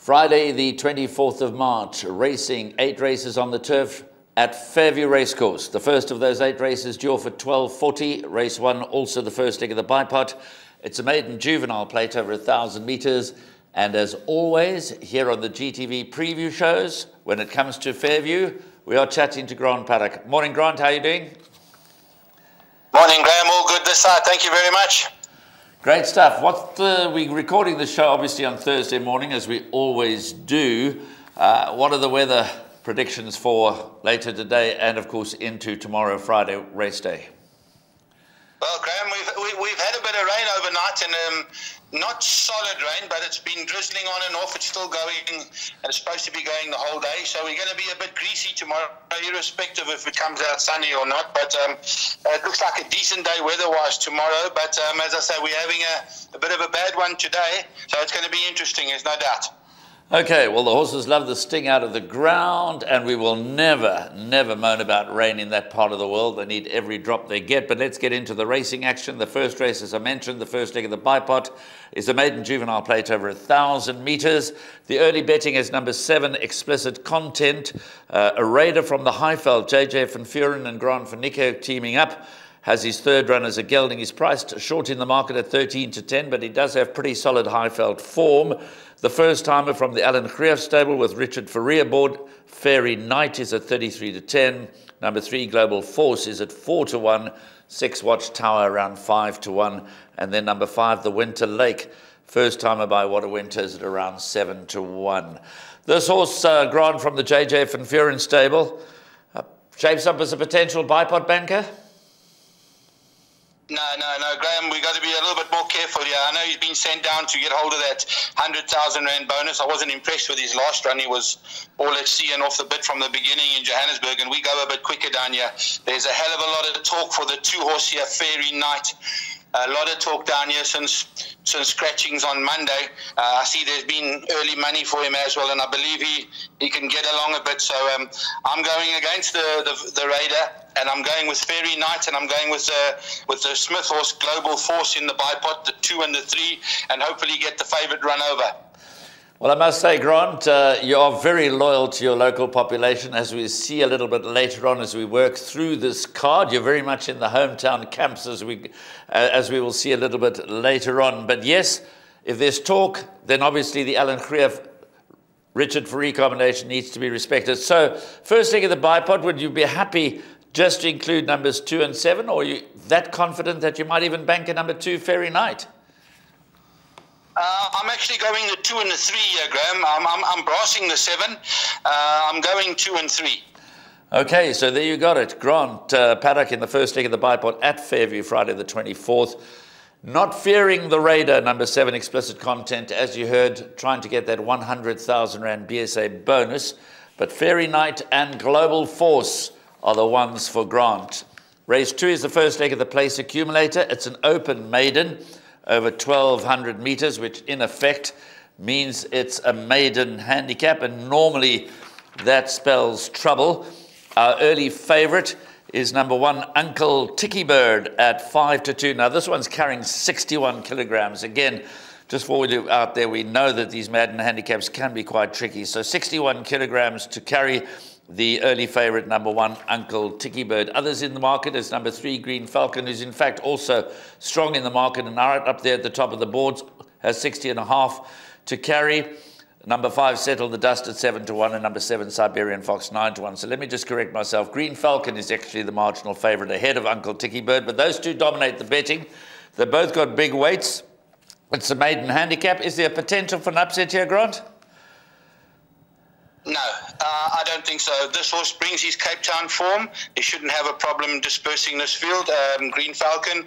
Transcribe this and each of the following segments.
Friday, the 24th of March, racing 8 races on the turf at Fairview Racecourse. The first of those 8 races due off at 12:40. Race 1, also the first leg of the bipot. It's a maiden juvenile plate over 1,000 metres. And as always, here on the GTV preview shows, when it comes to Fairview, we are chatting to Grant Paddock. Morning, Grant. How are you doing? Morning, Graham. All good this side. Thank you very much. Great stuff. We're recording the show obviously on Thursday morning, as we always do. What are the weather predictions for later today and, of course, into tomorrow, Friday, race day? Well, Graham, we've had a bit of rain overnight, and not solid rain, but it's been drizzling on and off. It's still going, and it's supposed to be going the whole day. So we're going to be a bit greasy tomorrow, irrespective if it comes out sunny or not. But it looks like a decent day weather-wise tomorrow. But as I say, we're having a bit of a bad one today, so it's going to be interesting, there's no doubt. Okay, well, the horses love the sting out of the ground, and we will never moan about rain in that part of the world. They need every drop they get. But let's get into the racing action. The first race, as I mentioned, the first leg of the bipot, is a maiden juvenile plate over 1,000 metres. The early betting is number 7, Explicit Content. A raider from the Highveld, JJ van Vuren and Grant van Nico teaming up. Has his third run as a gelding. He's priced short in the market at 13-10, but he does have pretty solid Highveld form. The first timer from the Alan Greef stable with Richard Ferrier aboard, Fairy Knight, is at 33-10. Number 3, Global Force, is at 4-1. 6, Watchtower around 5-1. And then number 5, The Winter Lake, first timer by Water Winter, is at around 7-1. This horse, Grant, from the JJ van Vuren stable, shapes up as a potential bipot banker. No, Graham, we've got to be a little bit more careful here. I know he's been sent down to get hold of that 100,000 Rand bonus. I wasn't impressed with his last run. He was all at sea and off the bit from the beginning in Johannesburg, and we go a bit quicker down here. There's a hell of a lot of talk for the 2 horse here, Fairy Knight. A lot of talk down here since scratchings on Monday. I see there's been early money for him as well, and I believe he can get along a bit. So I'm going against the Raider, and I'm going with Fairy Knight, and I'm going with the Smith horse Global Force in the bipot, the 2 and the 3, and hopefully get the favourite run over. Well, I must say, Grant, you are very loyal to your local population, as we see a little bit later on as we work through this card. You're very much in the hometown camps, as we will see a little bit later on. But yes, if there's talk, then obviously the Alan Greef Richard Ferrier combination needs to be respected. So, first leg of the bipot, would you be happy just to include numbers 2 and 7, or are you that confident that you might even bank a number 2, Fairy Knight? I'm actually going the 2 and the 3 here, Graham. I'm brassing the 7. I'm going 2 and 3. Okay, so there you got it. Grant Paddock in the first leg of the bipot at Fairview, Friday the 24th. Not fearing the Raider, number 7, Explicit Content, as you heard, trying to get that 100,000 Rand BSA bonus. But Fairy Knight and Global Force are the ones for Grant. Race 2 is the first leg of the place accumulator. It's an open maiden over 1,200 metres, which in effect means it's a maiden handicap, and normally that spells trouble. Our early favourite is number 1, Uncle Ticky Bird, at 5-2. Now, this one's carrying 61 kilograms. Again, just for you out there, we know that these maiden handicaps can be quite tricky. So 61 kilograms to carry the early favourite, number 1, Uncle Ticky Bird. Others in the market is number 3, Green Falcon, who's in fact also strong in the market and right up there at the top of the boards, has 60.5 to carry. Number 5, Settle the Dust at 7-1, and number 7, Siberian Fox, 9-1. So let me just correct myself. Green Falcon is actually the marginal favourite ahead of Uncle Ticky Bird, but those two dominate the betting. They've both got big weights. It's a maiden handicap. Is there potential for an upset here, Grant? No, I don't think so. This horse brings his Cape Town form. He shouldn't have a problem dispersing this field. Green Falcon.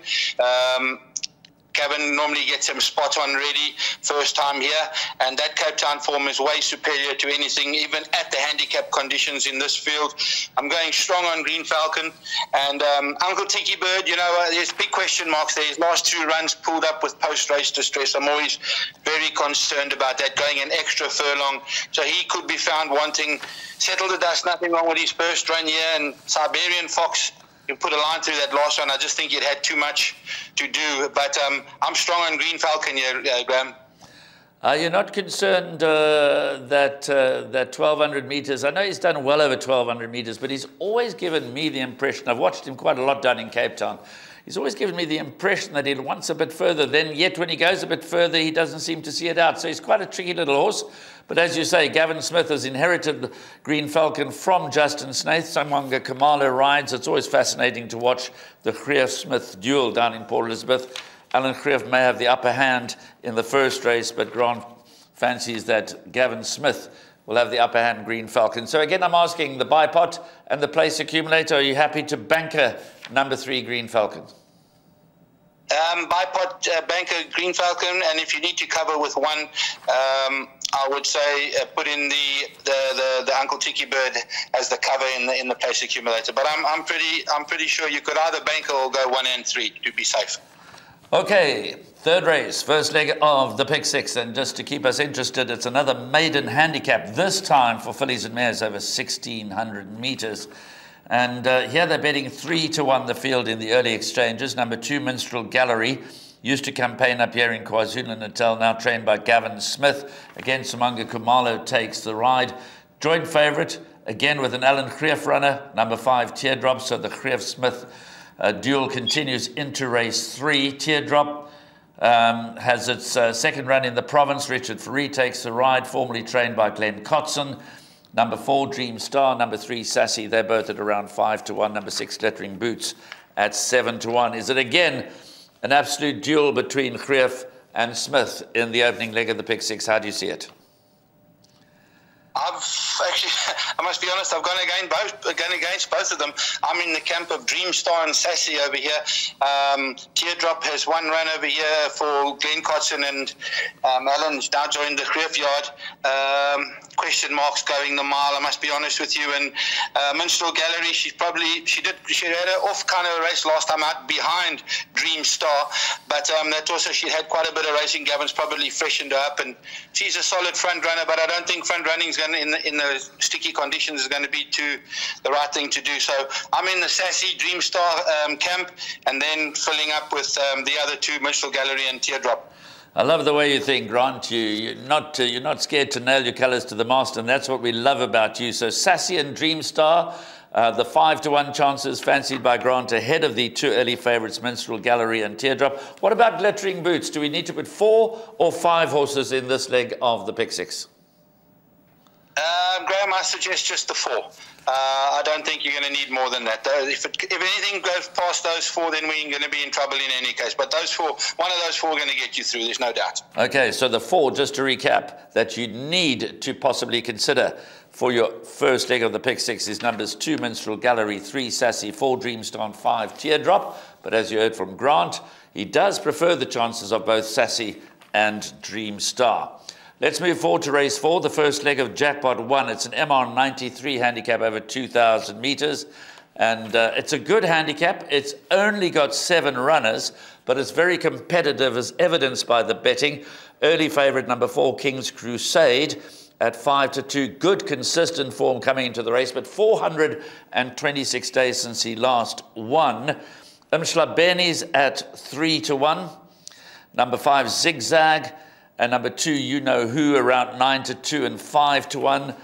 Kevin normally gets him spot on ready first time here, and that Cape Town form is way superior to anything, even at the handicap conditions in this field. I'm going strong on Green Falcon, and Uncle Ticky Bird, you know, there's big question marks there. His last 2 runs pulled up with post-race distress. I'm always very concerned about that, going an extra furlong, so he could be found wanting. Settle the Dust, nothing wrong with his first run here, and Siberian Fox, you put a line through that last one. I just think it had too much to do. But I'm strong on Green Falcon here, Graham. You're not concerned that 1,200 meters, I know he's done well over 1,200 meters, but he's always given me the impression, I've watched him quite a lot down in Cape Town, he's always given me the impression that he wants a bit further, then yet when he goes a bit further, he doesn't seem to see it out. So he's quite a tricky little horse. But as you say, Gavin Smith has inherited Green Falcon from Justin Snaith. Samwanga Kamalo rides. It's always fascinating to watch the Greef-Smith duel down in Port Elizabeth. Alan Greef may have the upper hand in the first race, but Grant fancies that Gavin Smith will have the upper hand, Green Falcon. So again, I'm asking the buy pot and the place accumulator, are you happy to banker number 3, Green Falcon? Buy pot, banker, Green Falcon, and if you need to cover with one, I would say put in the Uncle Tiki Bird as the cover in the place accumulator. But I'm pretty sure you could either banker or go 1 and 3 to be safe. Okay, third race, first leg of the Pick Six, and just to keep us interested, it's another maiden handicap, this time for fillies and mares over 1,600 meters. And here they're betting 3-1 the field in the early exchanges. Number 2, Minstrel Gallery, used to campaign up here in KwaZulu-Natal, now trained by Gavin Smith. Again, Samwanga Kumalo takes the ride. Joint favourite, again with an Alan Greef runner, number 5, Teardrop. So the Greef-Smith duel continues into race 3. Teardrop has its second run in the province. Richard Fourie takes the ride, formerly trained by Glenn Cotson. Number 4, Dream Star. Number 3, Sassy. They're both at around 5-1. Number 6, Glittering Boots at 7-1. Is it again an absolute duel between Greef and Smith in the opening leg of the Pick Six? How do you see it? I must be honest, I've gone against both of them. I'm in the camp of Dream Star and Sassy over here. Teardrop has one run over here for Glenn Cotson, and Alan's now joined the Greef yard. Question marks going the mile, I must be honest with you. And Minstrel Gallery, she had an off kind of race last time out behind Dream Star, but that also she had quite a bit of racing. Gavin's probably freshened her up, and she's a solid front runner, but I don't think front running is going to, in the sticky conditions, is going to be the right thing to do. So I'm in the Sassy Dream Star camp, and then filling up with the other 2, Minstrel Gallery and Teardrop. I love the way you think, Grant. You're not scared to nail your colours to the mast, and that's what we love about you. So Sassy and Dream Star, the 5-1 chances fancied by Grant ahead of the 2 early favourites, Minstrel Gallery and Teardrop. What about Glittering Boots? Do we need to put 4 or 5 horses in this leg of the Pick Six? Graham, I suggest just the 4. I don't think you're going to need more than that. If anything goes past those 4, then we're going to be in trouble in any case. But those 4, one of those 4 are going to get you through, there's no doubt. Okay, so the 4, just to recap, that you need to possibly consider for your first leg of the Pick Six is numbers 2, Minstrel Gallery, 3, Sassy, 4, Dream Star, and 5, Teardrop. But as you heard from Grant, he does prefer the chances of both Sassy and Dream Star. Let's move forward to race 4, the first leg of Jackpot 1. It's an MR93 handicap over 2,000 meters. And it's a good handicap. It's only got 7 runners, but it's very competitive, as evidenced by the betting. Early favourite, number 4, King's Crusade, at 5-2. Good, consistent form coming into the race, but 426 days since he last won. Mshlabeni's at 3-1. Number 5, Zigzag. And number 2, You Know Who, around 9-2 and 5-1.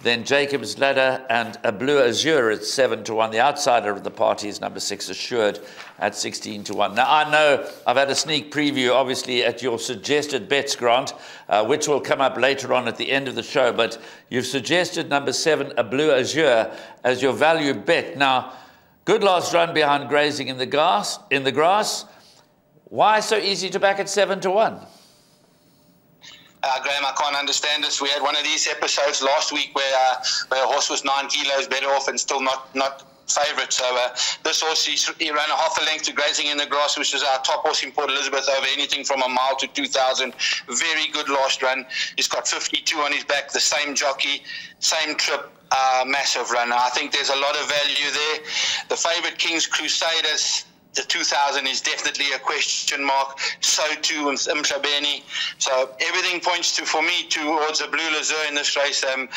Then Jacob's Ladder and A Blue Azure at 7-1. The outsider of the party is number 6, Assured, at 16-1. Now, I know I've had a sneak preview, obviously, at your suggested bets, Grant, which will come up later on at the end of the show. But you've suggested number 7, A Blue Azure, as your value bet. Now, good last run behind Grazing in the grass. Why so easy to back at 7-1? Graham, I can't understand this. We had one of these episodes last week where a horse was 9 kilos better off and still not favourite. So this horse, he ran a half a length to Grazing in the Grass, which is our top horse in Port Elizabeth, over anything from a mile to 2,000. Very good last run. He's got 52 on his back, the same jockey, same trip. Massive runner. I think there's a lot of value there. The favourite, King's Crusaders, the 2,000 is definitely a question mark. So too with Mshabeni. So everything points for me towards a Blue Lazur in this race. I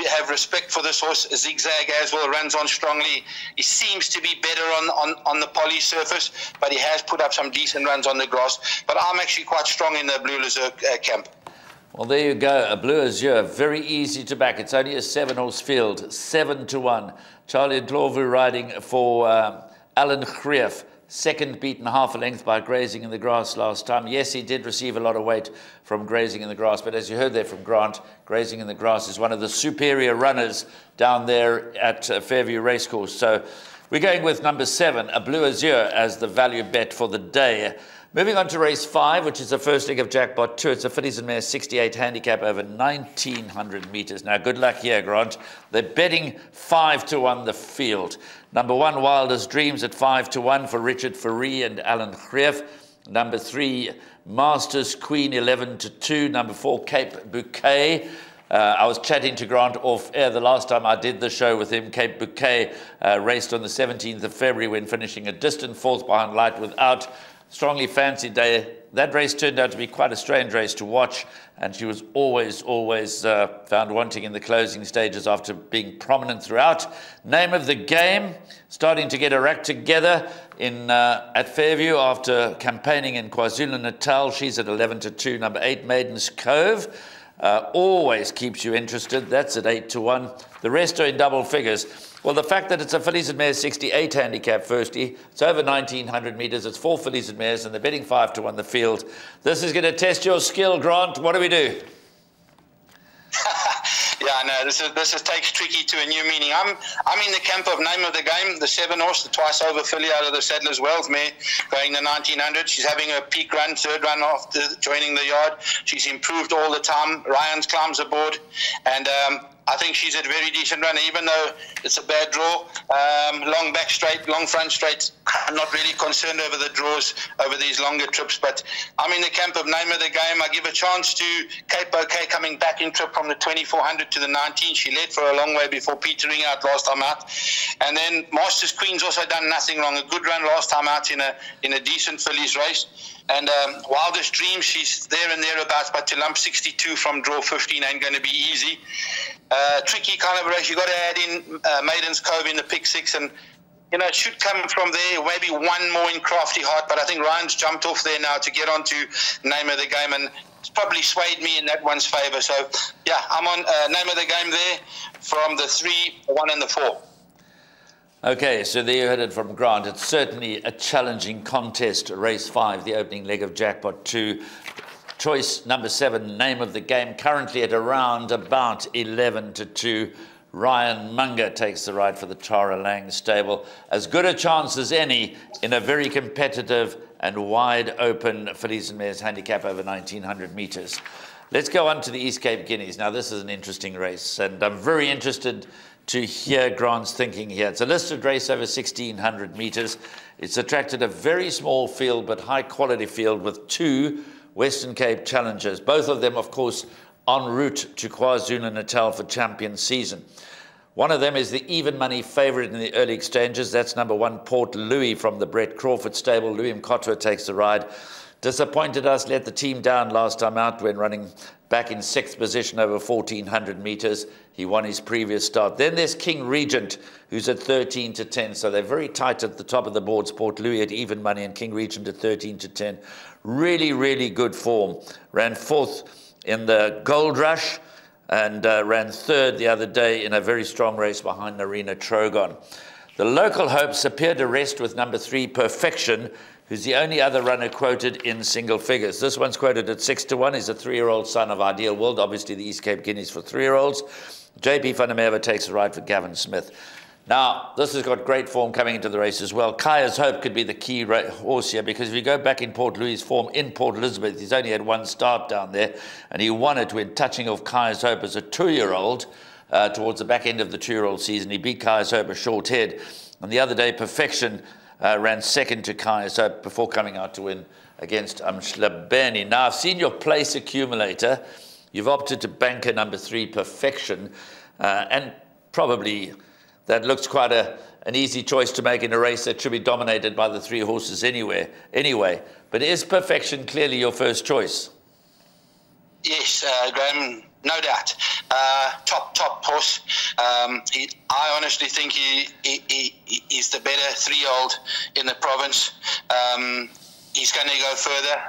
have respect for this horse. Zigzag as well, runs on strongly. He seems to be better on the poly surface, but he has put up some decent runs on the grass. But I'm actually quite strong in the Blue Lazur camp. Well, there you go. A Blue Azure, very easy to back. It's only a 7-horse field, 7-1. Charlie Ndlovu riding for Alan Greef. Second beaten half a length by grazing in the grass last time. Yes, he did receive a lot of weight from grazing in the grass, but as you heard there from Grant, grazing in the grass is one of the superior runners down there at Fairview Racecourse. So we're going with number 7, A Blue Azure, as the value bet for the day. Moving on to race 5, which is the first leg of Jackpot 2. It's a fillies and mares 68 handicap over 1,900 metres. Now, good luck here, Grant. They're betting 5-1 the field. Number 1, Wildest Dreams at 5-1 for Richard Fourie and Alan Greef. Number 3, Masters Queen 11-2. Number 4, Cape Bouquet. I was chatting to Grant off air the last time I did the show with him. Cape Bouquet raced on the 17th of February when finishing a distant 4th behind Light Without. Strongly fancied day. That race turned out to be quite a strange race to watch, and she was always found wanting in the closing stages after being prominent throughout. Name of the Game, starting to get her act together at Fairview after campaigning in KwaZulu-Natal. She's at 11-2. Number 8, Maiden's Cove. Always keeps you interested. That's at 8-1. The rest are in double figures. Well, the fact that it's a fillies and mares 68 handicap, firstly, it's over 1,900 metres. It's 4 fillies and mares, and they're betting 5-1 the field. This is going to test your skill, Grant. What do we do? Yeah, no, this takes tricky to a new meaning. I'm in the camp of Name of the Game, the 7-horse, the twice-over filly out of the Sadler's Wells mare, going the 1,900. She's having a peak run, third run after joining the yard. She's improved all the time. Ryan's climbs aboard, and I think she's a very decent runner, even though it's a bad draw. Long back straight, long front straight. I'm not really concerned over the draws over these longer trips, but I'm in the camp of Name of the Game. I give a chance to Cape Bouquet coming back in trip from the 2,400 to the 19. She led for a long way before petering out last time out. And then Masters Queen's also done nothing wrong. A good run last time out in a decent fillies race. And Wildest Dreams, she's there and thereabouts, but to lump 62 from draw 15 ain't going to be easy. Tricky kind of race. You got to add in Maiden's Cove in the pick 6, and you know it should come from there. Maybe one more in Crafty Heart, but I think Ryan's jumped off there now to get onto Name of the Game, and it's probably swayed me in that one's favour. So yeah, I'm on Name of the Game there from the 3, 1, and the 4. Okay, so there you heard it from Grant. It's certainly a challenging contest. Race 5, the opening leg of Jackpot 2. Choice number 7, Name of the Game, currently at around about 11-2. Ryan Munger takes the ride for the Tara Lang stable. As good a chance as any in a very competitive and wide open fillies and mares handicap over 1,900 metres. Let's go on to the East Cape Guineas. Now, this is an interesting race, and I'm very interested to hear Grant's thinking here. It's a listed race over 1,600 metres. It's attracted a very small field, but high-quality field with 2 Western Cape challengers, both of them, of course, en route to KwaZulu-Natal for champion season. One of them is the even money favourite in the early exchanges. That's number 1, Port Louis from the Brett Crawford stable. Louis Mkotwa takes the ride. Disappointed us, let the team down last time out when running back in 6th position over 1,400 metres. He won his previous start. Then there's King Regent, who's at 13-10. So they're very tight at the top of the boards. Port Louis at even money and King Regent at 13-10. Really, really good form. Ran 4th in the Gold Rush and ran 3rd the other day in a very strong race behind Narina Trogon. The local hopes appear to rest with number 3, Perfection, who's the only other runner quoted in single figures. This one's quoted at 6-1. He's a 3-year-old son of Ideal World, obviously the East Cape Guineas for 3-year-olds. JP van der Merwe takes the ride for Gavin Smith. Now, this has got great form coming into the race as well. Kaya's Hope could be the key horse here, because if you go back in Port Louis' form in Port Elizabeth, he's only had 1 start down there, and he won it when touching off Kaya's Hope as a 2-year-old towards the back end of the 2-year-old season. He beat Kaya's Hope a short head. And the other day, Perfection ran 2nd to Kaya's Hope before coming out to win against Amshlabeni. Now, I've seen your place accumulator. You've opted to banker number 3, Perfection, and probably that looks quite an easy choice to make in a race that should be dominated by the 3 horses anyway. But is Perfection clearly your first choice? Yes, Graham, no doubt. Top horse. I honestly think he's the better 3-year-old in the province. He's going to go further.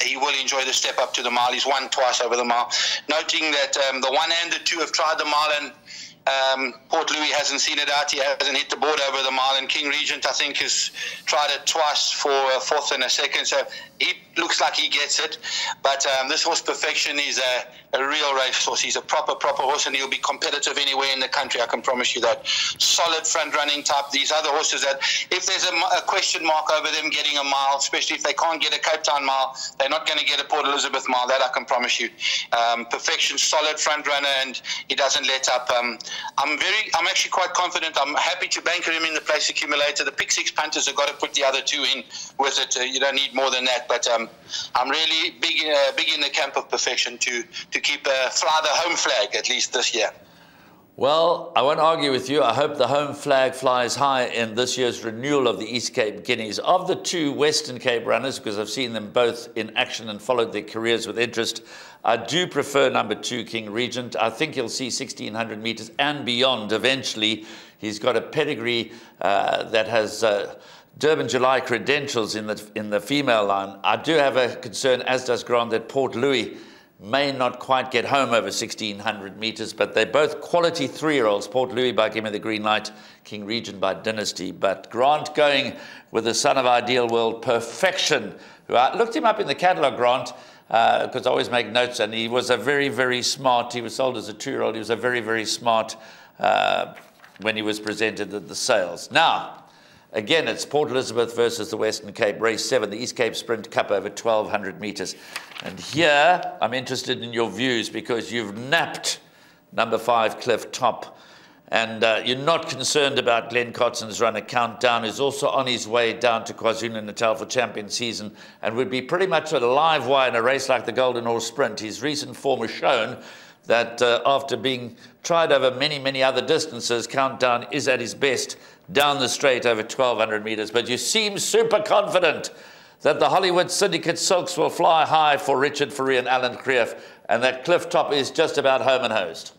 he will enjoy the step up to the mile. He's won twice over the mile. Noting that the 1 and the 2 have tried the mile, and Port Louis hasn't seen it out. He hasn't hit the board over the mile, and King Regent, I think, has tried it twice for a 4th and a 2nd, so he looks like he gets it. But this horse, Perfection, is a real race horse. He's a proper horse, and he'll be competitive anywhere in the country, I can promise you that. Solid front-running type. These other horses that, if there's a question mark over them getting a mile, especially if they can't get a Cape Town mile, they're not going to get a Port Elizabeth mile, that I can promise you. Perfection, solid front-runner, and he doesn't let up. I'm actually quite confident. I'm happy to banker him in the place accumulator. The pick 6 punters have got to put the other 2 in with it. You don't need more than that. But I'm really big in the camp of Perfection to keep fly the home flag at least this year. Well, I won't argue with you. I hope the home flag flies high in this year's renewal of the East Cape Guineas. Of the 2 Western Cape runners, because I've seen them both in action and followed their careers with interest, I do prefer number 2, King Regent. I think he'll see 1,600 metres and beyond eventually. He's got a pedigree that has Durban July credentials in the female line. I do have a concern, as does Grant, that Port Louis may not quite get home over 1,600 metres, but they're both quality 3-year-olds. Port Louis by Give Me the Green Light, King Regent by Dynasty. But Grant going with the son of Ideal World, Perfection, who I looked him up in the catalogue, Grant, because I always make notes, and he was a very, very smart, he was sold as a 2-year-old, he was a very, very smart when he was presented at the sales. Now, again, it's Port Elizabeth versus the Western Cape, race 7, the East Cape Sprint Cup over 1,200 metres. And here, I'm interested in your views, because you've napped number 5, Cliff Top. And you're not concerned about Glenn Cotson's runner, Countdown, who's also on his way down to KwaZulu-Natal for champion season and would be pretty much a live wire in a race like the Golden Horse Sprint. His recent form has shown that after being tried over many, many other distances, Countdown is at his best down the straight over 1,200 metres. But you seem super confident that the Hollywood Syndicate Silks will fly high for Richard Fourie and Alan Creef, and that Cliff Top is just about home and hosed.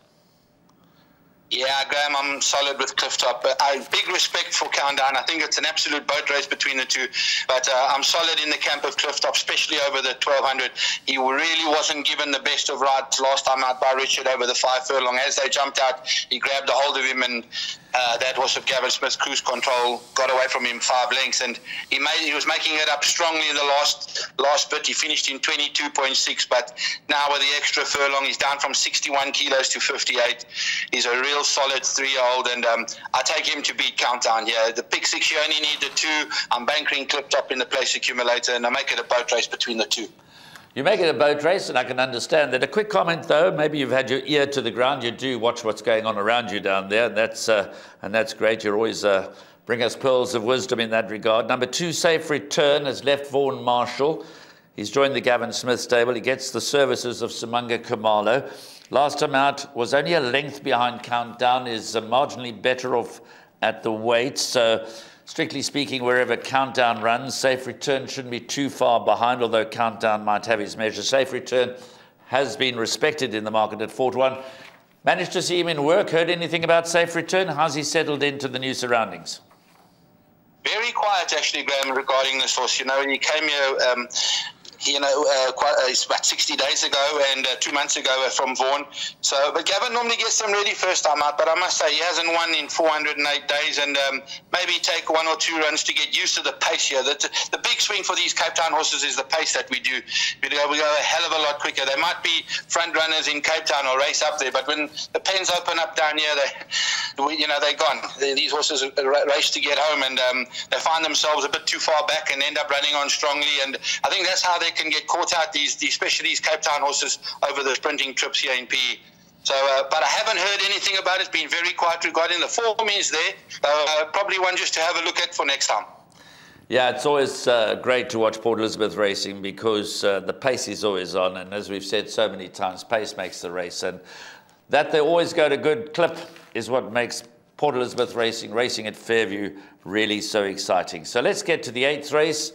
Yeah, Graham, I'm solid with Cliff Top. Big respect for Countdown. I think it's an absolute boat race between the 2. But I'm solid in the camp of Cliff Top, especially over the 1,200. He really wasn't given the best of rides last time out by Richard over the 5 furlong. As they jumped out, he grabbed a hold of him, and that horse of Gavin Smith's Cruise Control got away from him 5 lengths, and he was making it up strongly in the last bit. He finished in 22.6, but now with the extra furlong, he's down from 61 kilos to 58. He's a real solid 3-year-old, and I take him to beat Countdown here. The pick 6, you only need the 2. I'm bankering Clip Top in the place accumulator, and I make it a boat race between the 2. You make it a boat race, and I can understand that. A quick comment, though. Maybe you've had your ear to the ground. You do watch what's going on around you down there, and that's great. You always bring us pearls of wisdom in that regard. Number 2, Safe Return, has left Vaughan Marshall. He's joined the Gavin Smith stable. He gets the services of Simanga Khumalo. Last time out was only a length behind Countdown, is marginally better off at the weight. So, strictly speaking, wherever Countdown runs, Safe Return shouldn't be too far behind, although Countdown might have his measure. Safe Return has been respected in the market at 4-1. Managed to see him in work. Heard anything about Safe Return? How's he settled into the new surroundings? Very quiet, actually, Graham, regarding this horse. You know, when he came here, it's about 60 days ago and 2 months ago from Vaughan. So, but Gavin normally gets them ready first time out, but I must say he hasn't won in 408 days, and maybe take 1 or 2 runs to get used to the pace here. The big swing for these Cape Town horses is the pace that we do. We go a hell of a lot quicker. They might be front runners in Cape Town or race up there, but when the pens open up down here, they're gone. These horses race to get home, and they find themselves a bit too far back and end up running on strongly. And I think that's how they can get caught out, especially these Cape Town horses over the sprinting trips here in PE. So, but I haven't heard anything about it. It's been very quiet regarding the form is there. Probably one just to have a look at for next time. Yeah, it's always great to watch Port Elizabeth racing, because the pace is always on. And as we've said so many times, pace makes the race. And that they always go to good clip is what makes Port Elizabeth racing at Fairview really so exciting. So let's get to the 8th race,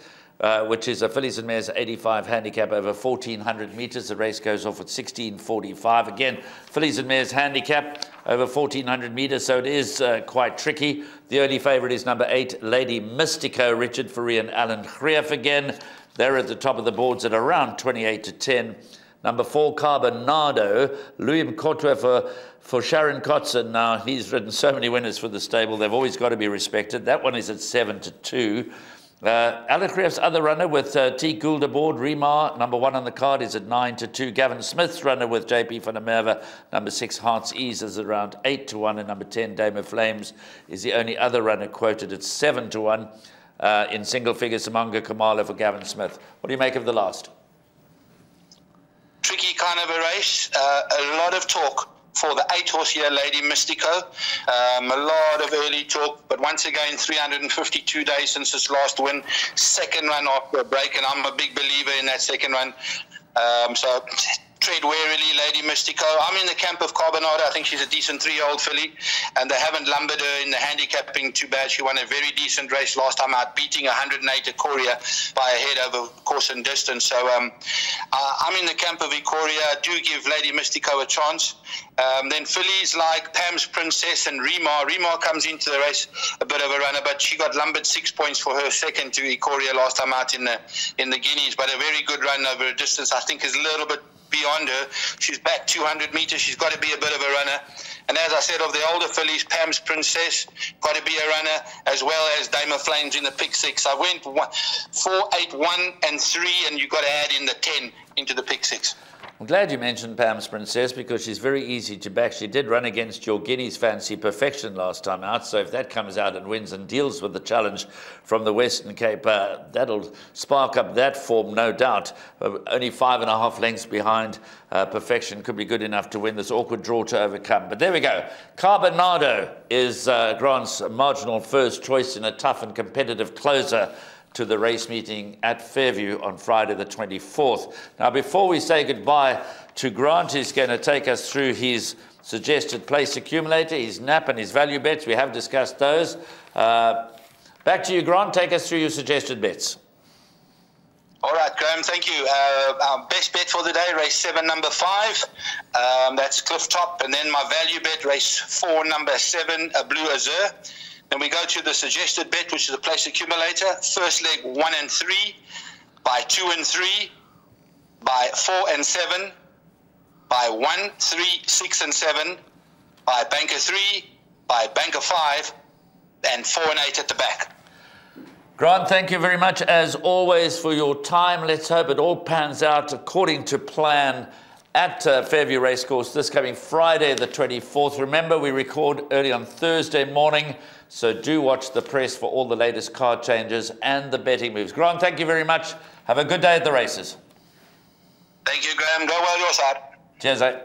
which is a Fillies and Mares 85 handicap over 1,400 metres. The race goes off at 16:45. Again, Fillies and Mares handicap over 1,400 metres, so it is quite tricky. The early favourite is number 8, Lady Mystico, Richard Fourie and Alan Creef again. They're at the top of the boards at around 28 to 10. Number 4, Carbonado, Louis Mkotwe for Sharon Kotzen. Now, he's ridden so many winners for the stable. They've always got to be respected. That one is at 7 to 2. Alakref's other runner with T. Gould aboard, Remar, number 1 on the card, is at 9 to 2. Gavin Smith's runner with JP van der Merwe, number 6, Heart's Ease, is around 8 to 1. And number 10, Dame of Flames, is the only other runner quoted at 7 to 1. In single figures, Samanga Kamala for Gavin Smith. What do you make of the last? Tricky kind of a race. A lot of talk for the 8-horse here, Lady Mystico. A lot of early talk, but once again, 352 days since its last win. Second run after a break, and I'm a big believer in that second run. So tread warily, Lady Mystico. I'm in the camp of Carbonado. I think she's a decent 3-year-old filly, and they haven't lumbered her in the handicapping too bad. She won a very decent race last time out, beating 108 Ikoria by a head over course and distance. So I'm in the camp of Ikoria. Do give Lady Mystico a chance. Then fillies like Pam's Princess and Remar. Remar comes into the race a bit of a runner, but she got lumbered 6 points for her second to Ikoria last time out in the Guineas. But a very good run over a distance, I think, is a little bit beyond her. She's back 200 meters. She's got to be a bit of a runner. And as I said, of the older fillies, Pam's Princess got to be a runner, as well as Dame of Flames in the pick 6. I went 4, 8, 1, and 3, and you've got to add in the 10 into the pick 6. I'm glad you mentioned Pam's Princess because she's very easy to back. She did run against your Guineas Fancy Perfection last time out, so if that comes out and wins and deals with the challenge from the Western Cape, that'll spark up that form, no doubt. Only 5.5 lengths behind Perfection could be good enough to win this awkward draw to overcome. But there we go. Carbonado is Grant's marginal first choice in a tough and competitive closer to the race meeting at Fairview on Friday the 24th. Now, before we say goodbye to Grant, he's going to take us through his suggested place accumulator, his NAP and his value bets. We have discussed those. Back to you, Grant. Take us through your suggested bets. All right, Graham, thank you. Our best bet for the day, race 7, number 5. That's Cliff Top. And then my value bet, race 4, number 7, Blue Azure. Then we go to the suggested bet, which is a place accumulator. First leg 1 and 3, by 2 and 3, by 4 and 7, by 1, 3, 6 and 7, by banker 3, by banker 5, and 4 and 8 at the back. Grant, thank you very much as always for your time. Let's hope it all pans out according to plan at Fairview Racecourse this coming Friday the 24th. Remember, we record early on Thursday morning, so do watch the press for all the latest card changes and the betting moves. Grant, thank you very much. Have a good day at the races. Thank you, Graham. Go well your side. Cheers, eh?